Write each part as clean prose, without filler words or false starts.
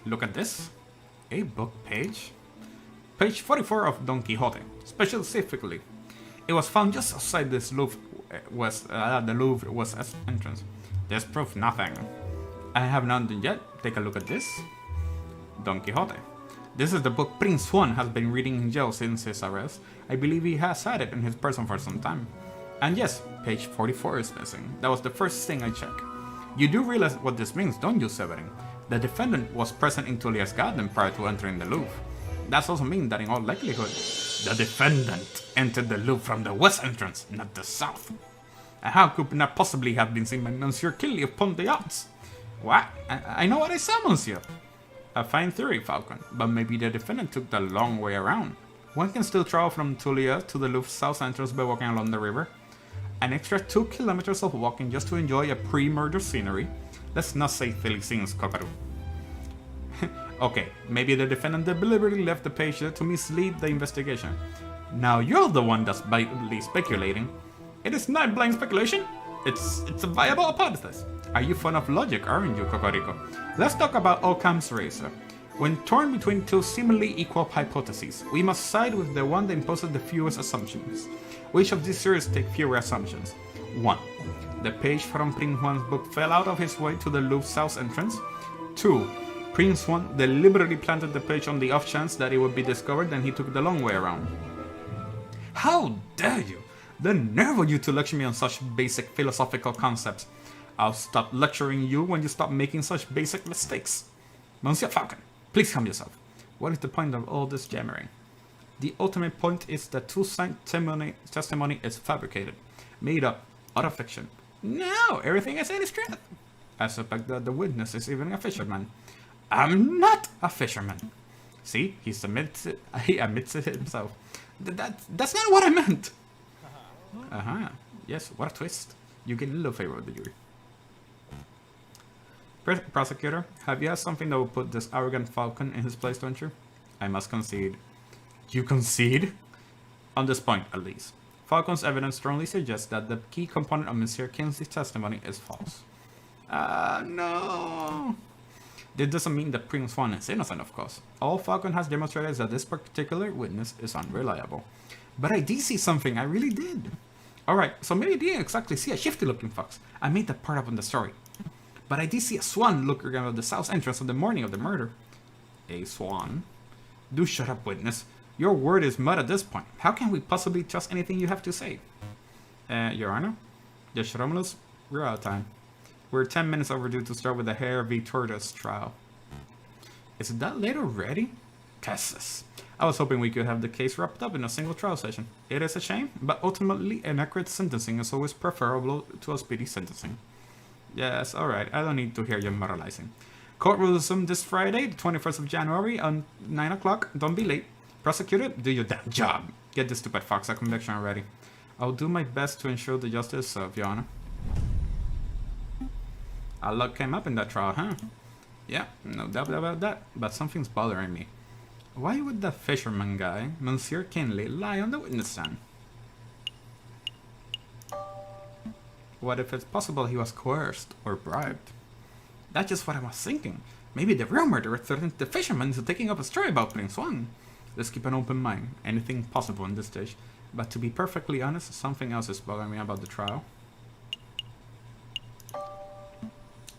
Look at this. A book page. Page 44 of Don Quixote, specifically. It was found just outside this Louvre the Louvre was entrance. This proved nothing. I have not done yet. Take a look at this. Don Quixote. This is the book Prince Juan has been reading in jail since his arrest. I believe he has had it in his person for some time. And yes, page 44 is missing. That was the first thing I checked. You do realize what this means, don't you, Severin? The defendant was present in Tullia's garden prior to entering the Louvre. That also means that in all likelihood, the defendant entered the Louvre from the west entrance, not the south. And how could not possibly have been seen by Monsieur Killy upon the odds? What? I know what I saw, Monsieur. A fine theory, Falcon, but maybe the defendant took the long way around. One can still travel from Tullia to the Louvre south entrance by walking along the river. An extra 2 kilometers of walking just to enjoy a pre-murder scenery. Let's not say silly things, Kokaru. Okay, maybe the defendant deliberately left the page there to mislead the investigation. Now you're the one that's blindly speculating. It is not blind speculation. It's a viable hypothesis. Are you fond of logic, aren't you, Kokoriko? Let's talk about Occam's razor. When torn between two seemingly equal hypotheses, we must side with the one that imposes the fewest assumptions. Which of these theories take fewer assumptions? 1. The page from Prince Juan's book fell out of his way to the Louvre south entrance. 2. Prince Juan deliberately planted the page on the off chance that it would be discovered and he took the long way around. How dare you! The nerve of you to lecture me on such basic philosophical concepts. I'll stop lecturing you when you stop making such basic mistakes. Monsieur Falcon, please calm yourself. What is the point of all this jammering? The ultimate point is that two-side testimony is fabricated, made up, out of fiction. No, everything I said is truth. I suspect that the witness is even a fisherman. I'm not a fisherman. See, he admits it himself. That's not what I meant. Yes, what a twist. You get a little favor with the jury. Prosecutor, have you had something that will put this arrogant Falcon in his place, don't you? I must concede. You concede? On this point, at least. Falcon's evidence strongly suggests that the key component of Monsieur Kingsley's testimony is false. No. This doesn't mean that Prince Juan is innocent, of course. All Falcon has demonstrated is that this particular witness is unreliable. But I did see something, I really did. Alright, so maybe I didn't exactly see a shifty-looking fox. I made that part up in the story. But I did see a swan looking out of the south entrance on the morning of the murder. A swan? Do shut up, witness. Your word is mud at this point. How can we possibly trust anything you have to say? Your Honor? Judge Romulus, we're out of time. We're 10 minutes overdue to start with the Hair v. Tortoise trial. Is it that late already? Cassis. I was hoping we could have the case wrapped up in a single trial session. It is a shame, but ultimately an accurate sentencing is always preferable to a speedy sentencing. Yes, alright, I don't need to hear you moralizing. Court will resume this Friday, the 21st of January, on 9 o'clock. Don't be late. Prosecutor, do your damn job. Get this stupid fox a conviction already. I'll do my best to ensure the justice is served, Your Honor. Our luck came up in that trial, huh? Yeah, no doubt about that, but something's bothering me. Why would the fisherman guy, Monsieur Kinley, lie on the witness stand? What if it's possible he was coerced or bribed? That's just what I was thinking. Maybe the real murderer threatened the fisherman into taking up a story about Prince Juan. Let's keep an open mind. Anything possible in this stage. But to be perfectly honest, something else is bothering me about the trial.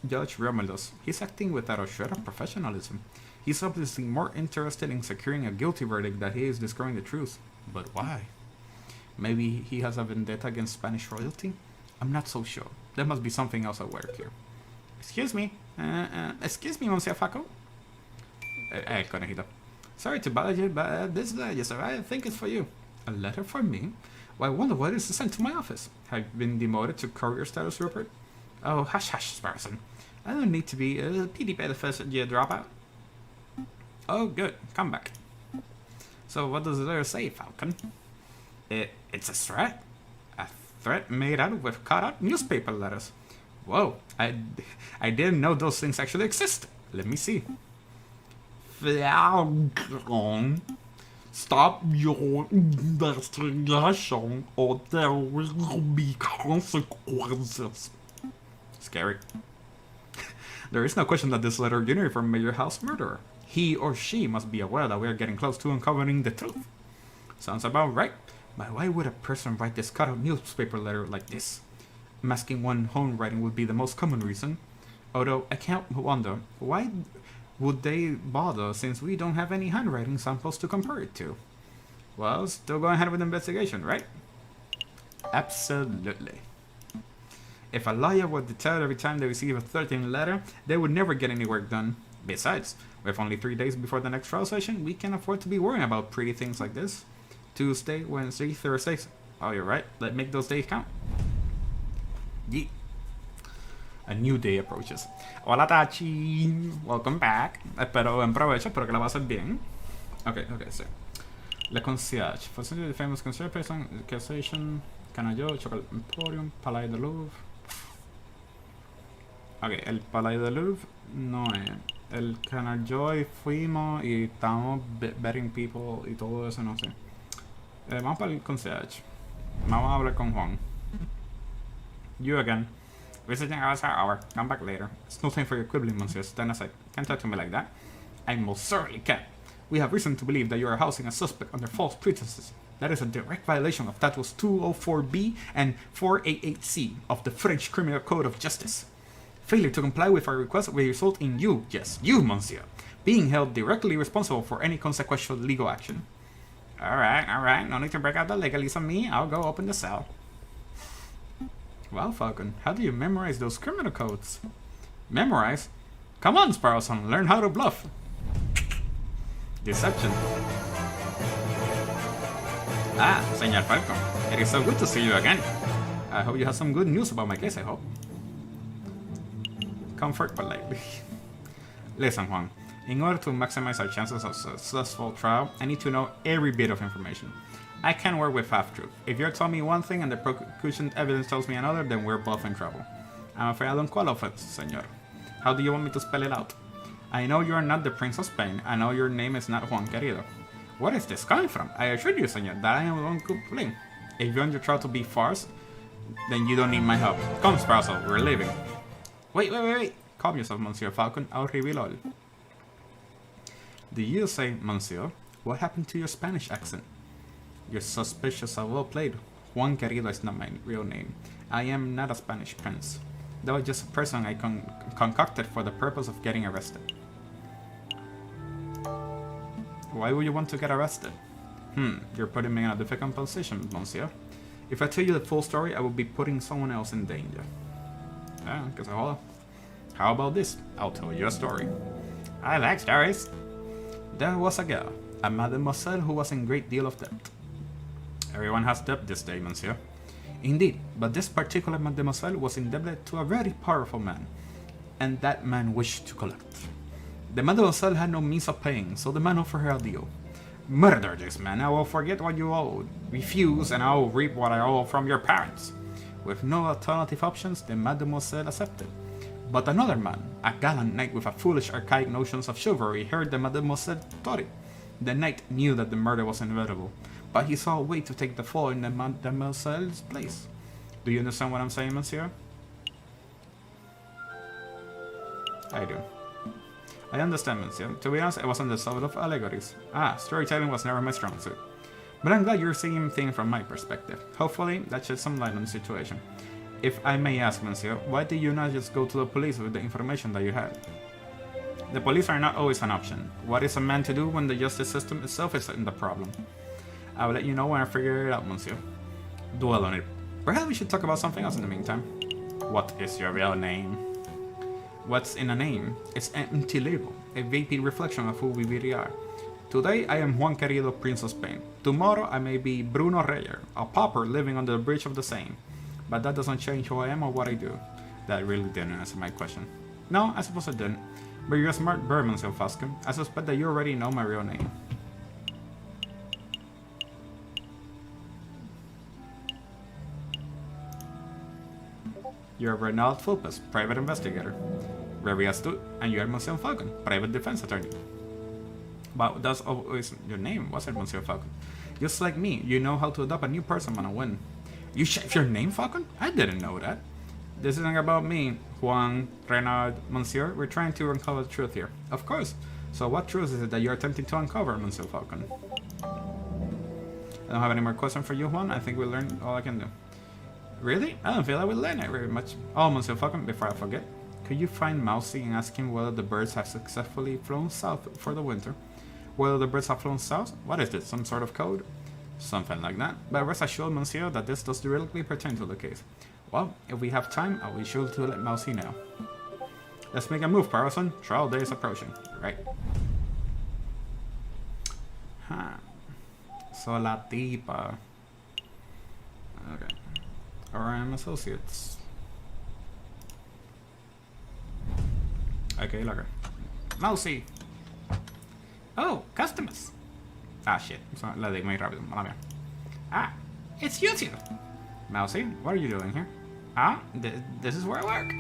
Judge Romulus, he's acting without a shred of professionalism. He's obviously more interested in securing a guilty verdict than he is discovering the truth. But why? Maybe he has a vendetta against Spanish royalty? I'm not so sure. There must be something else at work here. Excuse me. Excuse me, Monsieur Faco. Conejito. Sorry to bother you, but this letter, I think it's for you. A letter for me? Well, I wonder what is sent to my office. Have you been demoted to courier status, Rupert? Oh, hush, Sparson. I don't need to be a PD benefit you drop out. Oh, good. Come back. So, what does the letter say, Falcon? It's a threat. A threat made out with cut-out newspaper letters. Whoa, I didn't know those things actually exist. Let me see. Falcon, stop your investigation or there will be consequences. Scary. There is no question that this letter originated from Major House murderer. He or she must be aware that we are getting close to uncovering the truth. Sounds about right. But why would a person write this cut-out newspaper letter like this? Masking one's handwriting would be the most common reason. Although I can't wonder, why would they bother since we don't have any handwriting samples to compare it to? Well, still going ahead with the investigation, right? Absolutely. If a lawyer were deterred every time they receive a 13th letter, they would never get any work done. Besides, with only 3 days before the next trial session, we can't afford to be worrying about pretty things like this. Tuesday, Wednesday, Thursdays. Oh, you're right. Let's make those days count. Yeah. A new day approaches. Hola Tachi. Welcome back. Espero buen provecho. Espero que la pases bien. Okay, so. Le concierge. For the famous concierge person, accusation, Canayo, Chocolate Emporium, Palais de Louvre. Ok, el Palais de Louvre no es. El Canayo fuimos y estamos betting people y todo eso, no sé. Vamos para el concierge. Vamos a hablar con Juan. You again. Visiting us our hour. Come back later. It's no time for your quibbling, monsieur. Stand aside. Can't talk to me like that. I most certainly can. We have reason to believe that you are housing a suspect under false pretenses. That is a direct violation of Titles 204B and 488C of the French Criminal Code of Justice. Failure to comply with our request will result in you, yes, you, monsieur, being held directly responsible for any consequential legal action. Alright, no need to break out the legalese on me. I'll go open the cell. Well, Falcon, how do you memorize those criminal codes? Memorize? Come on, Sparrowson, learn how to bluff. Deception. Ah, Senor Falcon, it is so good to see you again. I hope you have some good news about my case, I hope. Comfort politely. Listen, Juan, in order to maximize our chances of successful trial, I need to know every bit of information. I can't work with half-truth. If you're telling me one thing and the prosecution evidence tells me another, then we're both in trouble. I'm afraid I don't qualify, senor. How do you want me to spell it out? I know you are not the Prince of Spain. I know your name is not Juan Querido. Where is this coming from? I assure you, senor, that I am one good plane. If you want your trial to be farce, then you don't need my help. Come, Sparrow, we're leaving. Wait. Calm yourself, Monsieur Falcon. I'll reveal all. Do you say, Monsieur? What happened to your Spanish accent? You're suspicious and well played. Juan Querido is not my real name. I am not a Spanish prince. That was just a person I concocted for the purpose of getting arrested. Why would you want to get arrested? You're putting me in a difficult position, monsieur. If I tell you the full story, I will be putting someone else in danger. Guess how about this? I'll tell you a story. I like stories. There was a girl, a mademoiselle who was in great deal of debt. Everyone has debt this day, monsieur. Indeed, but this particular mademoiselle was indebted to a very powerful man, and that man wished to collect. The mademoiselle had no means of paying, so the man offered her a deal. Murder this man, I will forget what you owe. Refuse, and I will reap what I owe from your parents. With no alternative options, the mademoiselle accepted. But another man, a gallant knight with a foolish archaic notions of chivalry, heard the mademoiselle story. The knight knew that the murder was inevitable, but he saw a way to take the fall in the mademoiselle's place. Do you understand what I'm saying, monsieur? I do. I understand, monsieur. To be honest, I was on the side of allegories. Storytelling was never my strong suit. But I'm glad you're seeing things from my perspective. Hopefully, that sheds some light on the situation. If I may ask, monsieur, why did you not just go to the police with the information that you had? The police are not always an option. What is a man to do when the justice system itself is in the problem? I will let you know when I figure it out, monsieur. Dwell on it. Perhaps we should talk about something else in the meantime. What is your real name? What's in a name? It's an empty label, a vapid reflection of who we really are. Today I am Juan Querido, Prince of Spain. Tomorrow I may be Bruno Reyer, a pauper living under the bridge of the Seine. But that doesn't change who I am or what I do. That really didn't answer my question. No, I suppose it didn't. But you're a smart bird, Monsieur Falcon. I suspect that you already know my real name. You're Renaud Fulpes, private investigator. Very astute, and you're Monsieur Falcon, private defense attorney. But that's always your name, was it, Monsieur Falcon? Just like me, you know how to adopt a new person on a whim. You changed your name, Falcon? I didn't know that. This isn't about me, Juan, Renard, Monsieur. We're trying to uncover the truth here. Of course. So what truth is it that you're attempting to uncover, Monsieur Falcon? I don't have any more questions for you, Juan. I think we learned all I can do. Really? I don't feel like we learned it very much. Oh, Monsieur Falcon, before I forget, could you find Mousy and ask him whether the birds have successfully flown south for the winter? Whether the birds have flown south? What is this, some sort of code? Something like that. But rest assured, Monsieur, that this does directly pertain to the case. Well, if we have time, I'll be sure to let Mousy know. Let's make a move, Parson. Trial day is approaching. Right. Huh. So la tipa. Okay. RM associates. Okay, look. Mousy. Oh, customers. Ah, shit. So, la digo muy rápido. Mala mía. Ah, it's you two. Mousy, what are you doing here? Ah, this is where I work.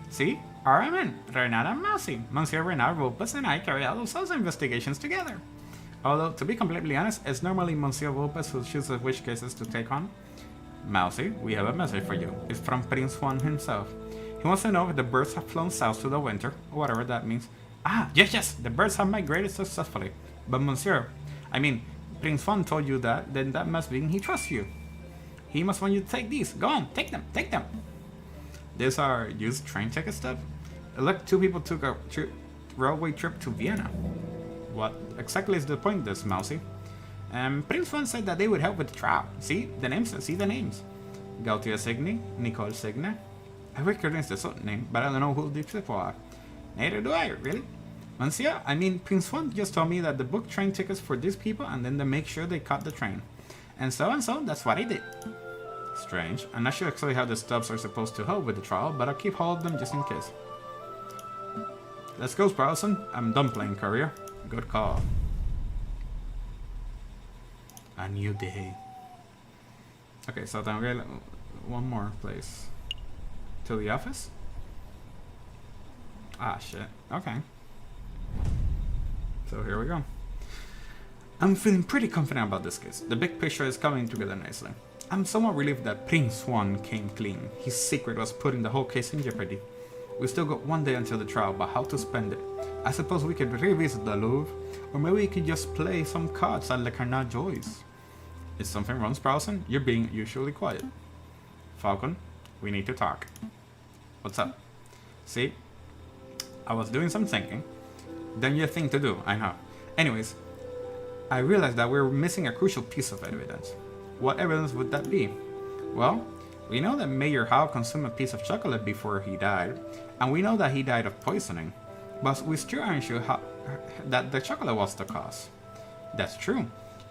See? RMN, Renard and Mousy. Monsieur Renard, Vulpes, and I carry out those investigations together. Although, to be completely honest, it's normally Monsieur Vulpes who chooses which cases to take on. Mousy, we have a message for you. It's from Prince Juan himself. He wants to know if the birds have flown south to the winter, or whatever that means. Ah, yes, the birds have migrated successfully. But Monsieur, I mean, Prince Juan told you that, then that must mean he trusts you. He must want you to take these. Go on, take them. These are used train ticket stuff? Look, 2 people took a railway trip to Vienna. What exactly is the point of this, Mousy? Prince Juan said that they would help with the trial. See the names. Gautier Signy, Nicole Signy. I recognize the name, but I don't know who these people are. Neither do I, really. Monsieur, I mean, Prince Juan just told me that they booked train tickets for these people and then they make sure they caught the train. And so, that's what he did. Strange. I'm not sure actually how the stubs are supposed to help with the trial, but I'll keep hold of them just in case. Let's go, Sproulson. I'm done playing courier. Good call. A new day. Okay, so then we'll one more place. To the office? Ah, shit. Okay. So here we go. I'm feeling pretty confident about this case. The big picture is coming together nicely. I'm somewhat relieved that Prince Juan came clean. His secret was putting the whole case in jeopardy. We still got 1 day until the trial, but how to spend it? I suppose we could revisit the Louvre, or maybe we could just play some cards at Le Carnat Joyce. Is something wrong, Sproulson? You're being usually quiet. Falcon, we need to talk. What's up? See? I was doing some thinking. Then your thing to do, I know. Anyways, I realized that we're missing a crucial piece of evidence. What evidence would that be? Well, we know that Mayor Howe consumed a piece of chocolate before he died, and we know that he died of poisoning, but we still aren't sure that the chocolate was the cause. That's true.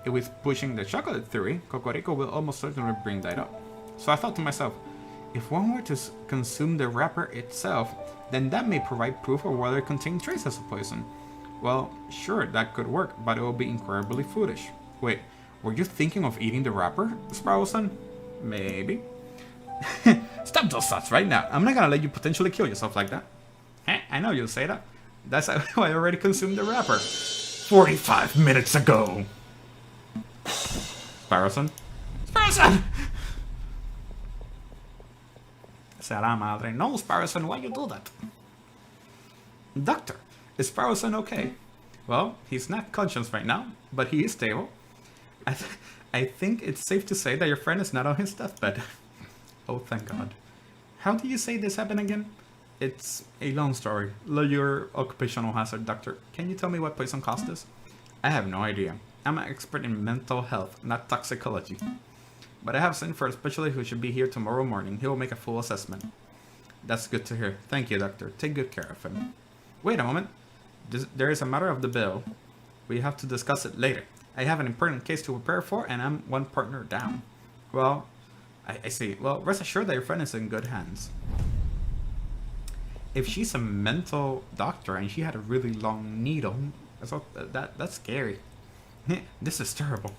If we're pushing the chocolate theory, Cocorico will almost certainly bring that up. So I thought to myself, if one were to consume the wrapper itself, then that may provide proof of whether it contained traces of poison. Well, sure, that could work, but it will be incredibly foolish. Wait, were you thinking of eating the wrapper, Sproulson? Maybe. Stop those thoughts right now. I'm not gonna let you potentially kill yourself like that. I know you'll say that. That's why I already consumed the wrapper. 45 minutes ago. Sproulson? Será madre. No, Sproulson, why you do that? Doctor, is Sproulson okay? Well, he's not conscious right now, but he is stable. I think it's safe to say that your friend is not on his deathbed. Oh, thank God. How do you say this happened again? It's a long story. Your occupational hazard, doctor. Can you tell me what poison caused this? I have no idea. I'm an expert in mental health, not toxicology. But I have sent for a specialist who should be here tomorrow morning. He will make a full assessment. That's good to hear. Thank you, doctor. Take good care of him. Wait a moment. There is a matter of the bill. We have to discuss it later. I have an important case to prepare for, and I'm one partner down. Well, I see. Well, rest assured that your friend is in good hands. If she's a mental doctor and she had a really long needle, that's scary. This is terrible.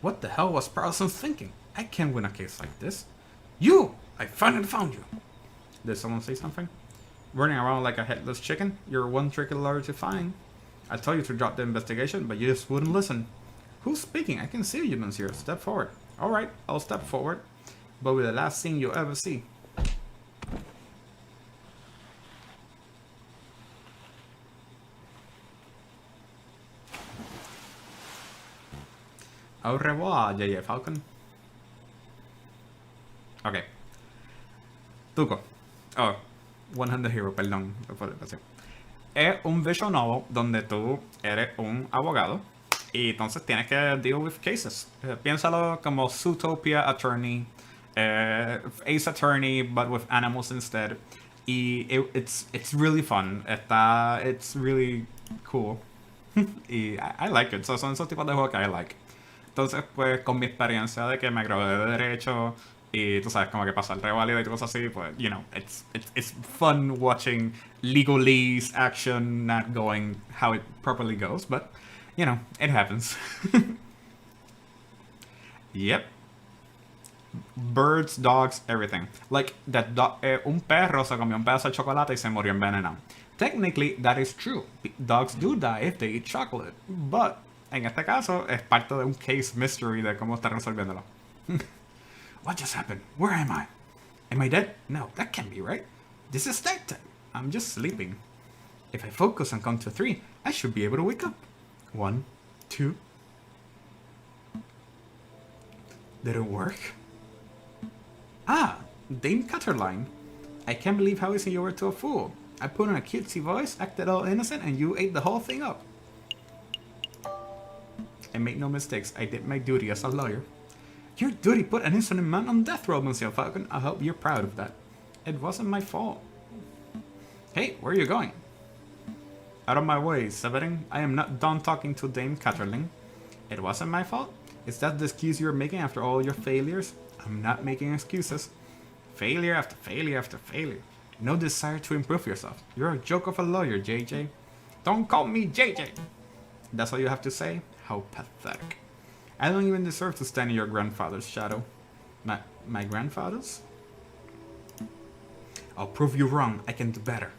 What the hell was Sproulson thinking? I can't win a case like this. You! I finally found you! Did someone say something? Running around like a headless chicken? You're one tricky lawyer to find. I told you to drop the investigation, but you just wouldn't listen. Who's speaking? I can see you, monsieur. Step forward. Alright, I'll step forward. But with the last thing you'll ever see. Au revoir, J.J. Falcon. Ok. Tuco. Oh, 100 Hero, perdón. Es un visual novel donde tú eres un abogado y entonces tienes que deal with cases. Piénsalo como Zootopia Attorney, Ace Attorney, but with animals instead. Y it's really fun. It's really cool. Y I like it. So, son esos tipos de juegos que I like. Entonces, pues, con mi experiencia de que me gradué de Derecho y tú sabes, como que pasar el reválido y cosas así, pues, you know, it's fun watching legalese action not going how it properly goes, but, you know, it happens. Yep. Birds, dogs, everything. Like, that un perro se comió un pedazo de chocolate y se murió envenenado. Technically, that is true. Dogs do die if they eat chocolate, but en este caso es parte de un case mystery de cómo está resolviéndolo. What just happened? Where am I? Am I dead? No, that can't be right. This is nighttime. I'm just sleeping. If I focus and count to 3, I should be able to wake up. 1, 2. Did it work? Ah, Dame Cutterline. I can't believe how easy you were to a fool. I put on a cutesy voice, acted all innocent, and you ate the whole thing up. I made no mistakes. I did my duty as a lawyer. Your duty put an innocent man on death row, Monsieur Falcon. I hope you're proud of that. It wasn't my fault. Hey, where are you going? Out of my way, Severin. I am not done talking to Dame Catterling. It wasn't my fault? Is that the excuse you're making after all your failures? I'm not making excuses. Failure after failure after failure. No desire to improve yourself. You're a joke of a lawyer, JJ. Don't call me JJ. That's all you have to say? How pathetic. I don't even deserve to stand in your grandfather's shadow. My grandfather's? I'll prove you wrong. I can do better.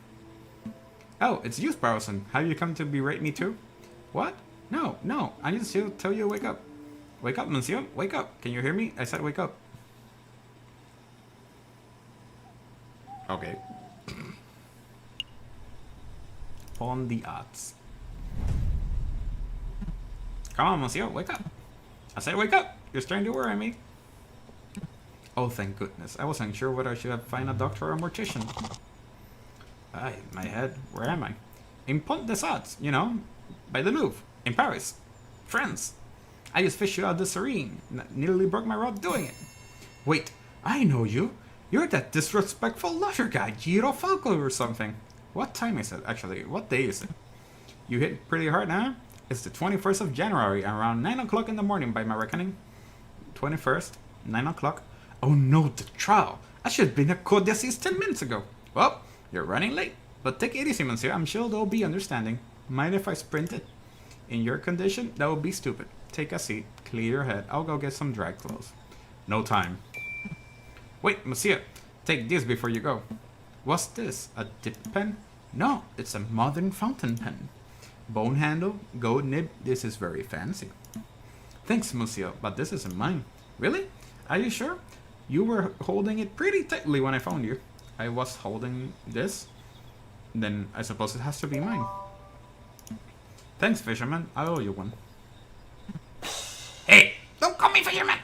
Oh, it's you, Sparrowson. Have you come to berate me too? What? No. I need to tell you to wake up. Wake up, monsieur. Wake up. Can you hear me? I said wake up. Okay. On the odds. Come on, monsieur. Wake up. I said wake up. You're starting to worry me. Oh, thank goodness. I wasn't sure whether I should find a doctor or a mortician. Aye, my head. Where am I? In Pont des Arts, you know. By the Louvre. In Paris. France. I just fished you out the serene. Nearly broke my rod doing it. Wait, I know you. You're that disrespectful lawyer guy, Giro Falco or something. What time is it, actually? What day is it? You hit pretty hard, huh? It's the 21st of January, around 9 o'clock in the morning by my reckoning. 21st, 9 o'clock. Oh no, the trial. I should have been at Cour d'Assises 10 minutes ago. Well, you're running late. But take it easy, monsieur. I'm sure they'll be understanding. Mind if I sprint it? In your condition, that would be stupid. Take a seat. Clear your head. I'll go get some dry clothes. No time. Wait, monsieur. Take this before you go. What's this? A dip pen? No, it's a modern fountain pen. Bone handle, gold nib. This is very fancy. Thanks, monsieur, but this isn't mine. Really? Are you sure? You were holding it pretty tightly when I found you. I was holding this? Then I suppose it has to be mine. Thanks, fisherman. I owe you one. Hey! Don't call me fisherman!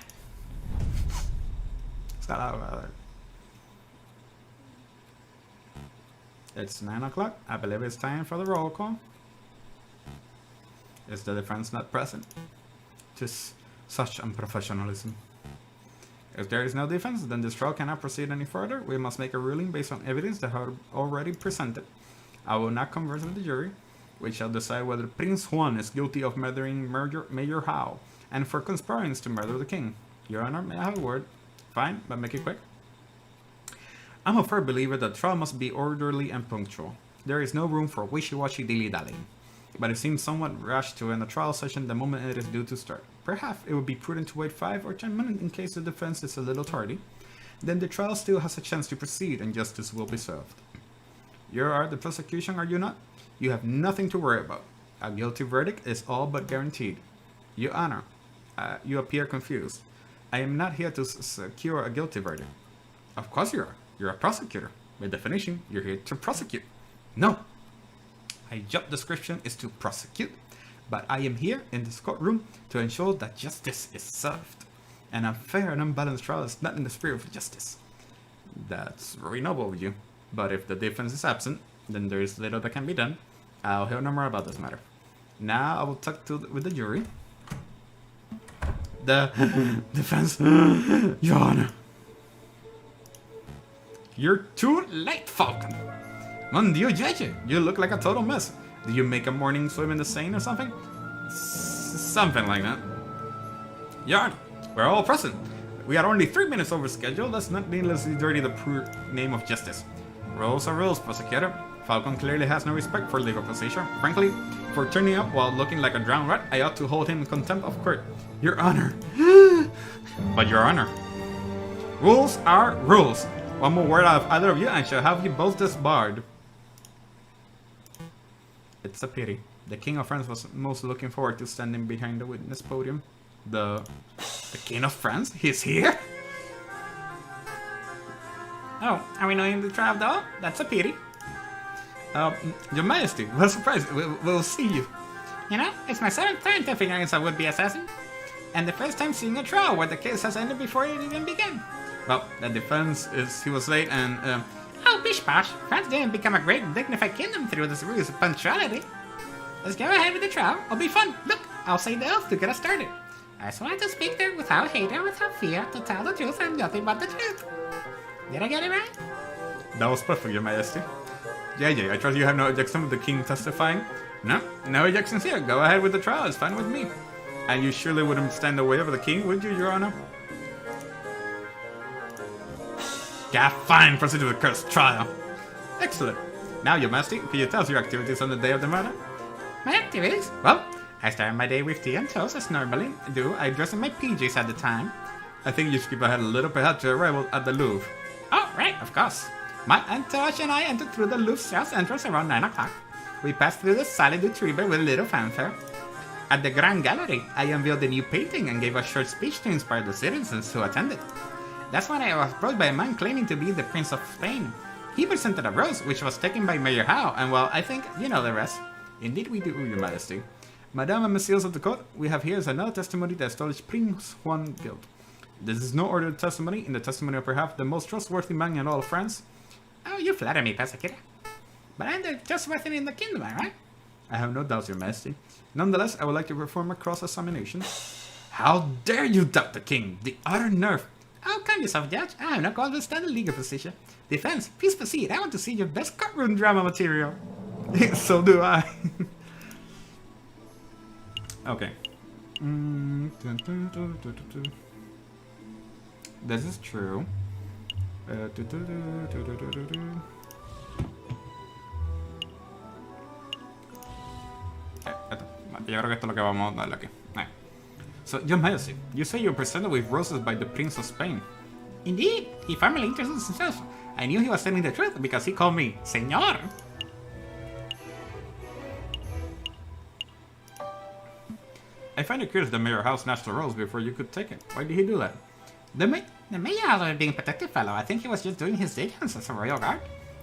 It's 9 o'clock. I believe it's time for the roll call. Is the defense not present? Just such unprofessionalism. If there is no defense, then this trial cannot proceed any further. We must make a ruling based on evidence that are already presented. I will not converse with the jury, which shall decide whether Prince Juan is guilty of murdering Major Howe and for conspiring to murder the king. Your Honor, may I have a word? Fine, but make it quick. I'm a firm believer that trial must be orderly and punctual. There is no room for wishy-washy dilly-dallying. But it seems somewhat rash to end a trial session the moment it is due to start. Perhaps it would be prudent to wait 5 or 10 minutes in case the defense is a little tardy. Then the trial still has a chance to proceed and justice will be served. You are the prosecution, are you not? You have nothing to worry about. A guilty verdict is all but guaranteed. Your Honor, you appear confused. I am not here to secure a guilty verdict. Of course you are. You're a prosecutor. By definition, you're here to prosecute. No. My job description is to prosecute. but I am here in this courtroom to ensure that justice is served. An unfair and unbalanced trial is not in the spirit of justice. That's very noble of you, but if the defense is absent, then there is little that can be done. I'll hear no more about this matter. Now I will talk with the jury. The defense, Your Honor. You're too late, Falcon. Mon Dieu, JJ, you look like a total mess. Did you make a morning swim in the Seine or something? Something like that. Your Honor, we're all present. We are only 3 minutes over schedule. Let's not needlessly dirty the poor name of justice. Rules are rules, prosecutor. Falcon clearly has no respect for legal procedure. Frankly, for turning up while looking like a drowned rat, I ought to hold him in contempt of court. Your Honor. But Your Honor. Rules are rules. One more word out of either of you and I shall have you both disbarred. It's a pity. The King of France was most looking forward to standing behind the witness podium. The King of France? He's here? Oh, are we knowing the trial though? That's a pity. Your Majesty, we're surprised. We'll see you. You know, it's my 7th time to figure out a would-be assassin. And the first time seeing a trial where the case has ended before it even began. Well, the defense is he was late and, Oh, bish bosh. France didn't become a great and dignified kingdom through this ruse of punctuality. Let's go ahead with the trial. It'll be fun. Look, I'll say the oath to get us started. I swear to speak there without hate and without fear, to tell the truth and nothing but the truth. Did I get it right? That was perfect, Your Majesty. JJ, I trust you have no objection with the king testifying? No, no objections here. Go ahead with the trial. It's fine with me. And you surely wouldn't stand in the way of the king, would you, Your Honor? Yeah, fine. Proceed with the cursed trial. Excellent. Now, Your Majesty, can you tell us your activities on the day of the murder? My activities? Well, I started my day with tea and toast as normally do. I dressed in my PJs at the time. I think you should skip ahead a little perhaps your arrival at the Louvre. Oh, right, of course. My entourage and I entered through the Louvre's south entrance around 9 o'clock. We passed through the Salle du Tribert with little fanfare. At the Grand Gallery, I unveiled a new painting and gave a short speech to inspire the citizens who attended. That's when I was approached by a man claiming to be the Prince of Spain. He presented a rose, which was taken by Mayor Howe, and well, I think you know the rest. Indeed we do, Your Majesty. Madame and Messieurs of the court, we have here is another testimony that establishes Prince Juan guilt. This is no ordered testimony, in the testimony of perhaps the most trustworthy man in all of France. Oh, you flatter me, Prosecutor. But I'm the trustworthy in the kingdom, right? I have no doubts, Your Majesty. Nonetheless, I would like to perform a cross-examination. How dare you doubt the king? The utter nerve! Oh, calm yourself, Judge. I have no cause to stand in legal position. Defense, please proceed. I want to see your best courtroom drama material. So do I. Okay. This is true. Yo creo que esto es lo que vamos a darle aquí. So, Your Majesty, you say you were presented with roses by the Prince of Spain. Indeed, he formally introduced himself. I knew he was telling the truth because he called me Señor. I find it curious the Mayor House snatched the rose before you could take it. Why did he do that? The Mayor House was being a protective fellow. I think he was just doing his diligence as a royal guard.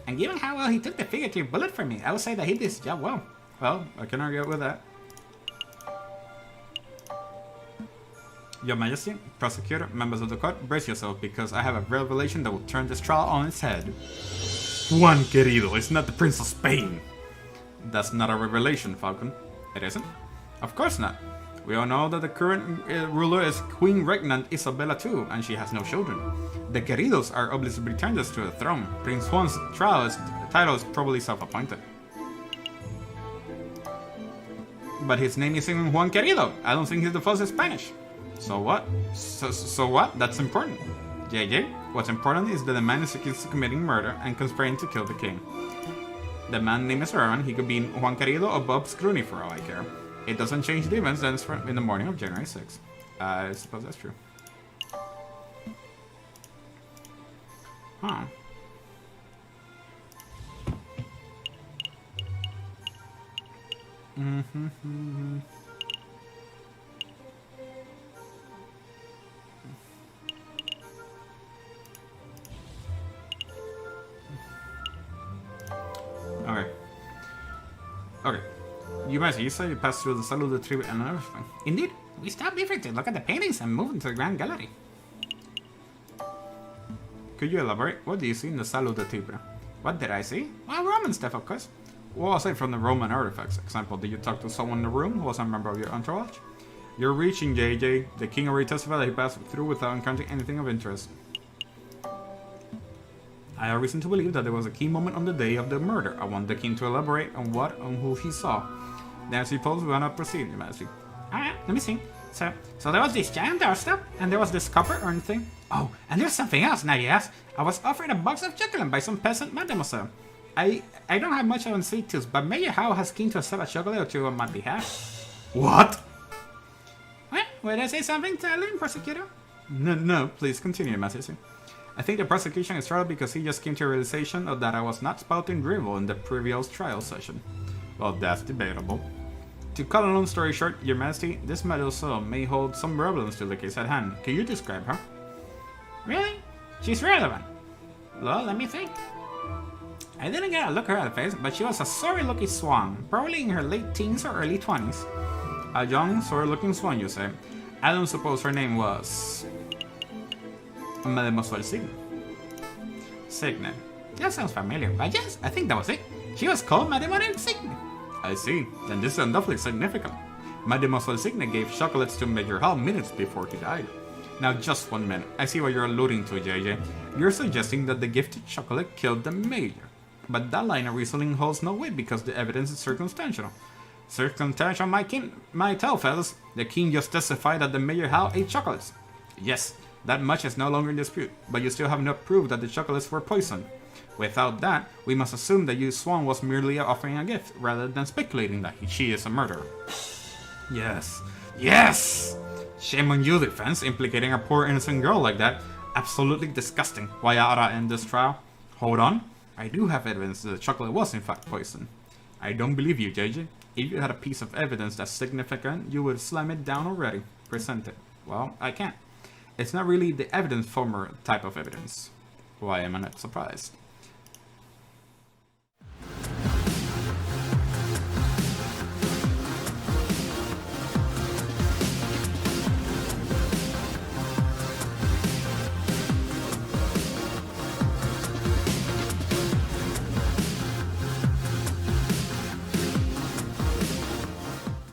And given how well he took the figurative bullet for me, I would say that he did his job well. Well, I can argue with that. Your Majesty, prosecutor, members of the court, brace yourself because I have a revelation that will turn this trial on its head. Juan querido, it's not the Prince of Spain. That's not a revelation, Falcon. It isn't? Of course not. We all know that the current ruler is Queen Regnant Isabella II, and she has no children. The queridos are obviously pretenders to the throne. Prince Juan's title is probably self-appointed. But his name isn't Juan Querido. I don't think he's the first in Spanish. So what? So what? That's important. JJ, what's important is that the man is accused of committing murder and conspiring to kill the king. The man name is Roman. He could be Juan Querido or Bob Scrooney for all I care. It doesn't change the events in the morning of January 6th. I suppose that's true. Huh. Okay. You said you passed through the Salud de Tribe and everything. Indeed. We stopped briefly to look at the paintings and moved into the Grand Gallery. Could you elaborate? What do you see in the Salud de Tribe? What did I see? Well, Roman stuff, of course. Well, aside from the Roman artifacts, example, did you talk to someone in the room who was a member of your entourage? You're reaching, JJ. The king already testified that he passed through without encountering anything of interest. I have reason to believe that there was a key moment on the day of the murder. I want the king to elaborate on what and who he saw. Then I suppose we wanna proceed, Your Majesty. Alright, let me see. So there was this giant doorstep, and there was this copper urn thing. Oh, and there's something else, now you ask. I was offered a box of chocolate by some peasant mademoiselle. I don't have much on sweet tooth, but Mayor Howe has keen to accept a chocolate or two on my behalf. What? Well, would I say something, Talon, prosecutor? No, please continue, Majesty. I think the prosecution is started because he just came to a realization of that I was not spouting drivel in the previous trial session. Well, that's debatable. To cut a long story short, Your Majesty, this mademoiselle may hold some relevance to the case at hand. Can you describe her? Really? She's relevant. Well, let me think. I didn't get a look at her face, but she was a sorry-looking swan, probably in her late teens or early 20s. A young, sorry-looking swan, you say? I don't suppose her name was... Mademoiselle Signe. Signe. That sounds familiar, but yes, I think that was it. She was called Mademoiselle Signe. I see. Then this is undoubtedly significant. Mademoiselle Signe gave chocolates to Major Hall minutes before he died. Now just 1 minute. I see what you're alluding to, JJ. You're suggesting that the gifted chocolate killed the Major. But that line of reasoning holds no weight because the evidence is circumstantial. Circumstantial, my tell, fellas. The king just testified that the Major Hall ate chocolates. Yes, that much is no longer in dispute, but you still have no proof that the chocolates were poisoned. Without that, we must assume that you Swan was merely offering a gift, rather than speculating that she is a murderer. Yes! Shame on you, defense, implicating a poor innocent girl like that. Absolutely disgusting. Why ought I end this trial? Hold on. I do have evidence that the chocolate was in fact poisoned. I don't believe you, JJ. If you had a piece of evidence that's significant, you would slam it down already. Present it. Well, I can't. It's not really the evidence former type of evidence. Why am I not surprised?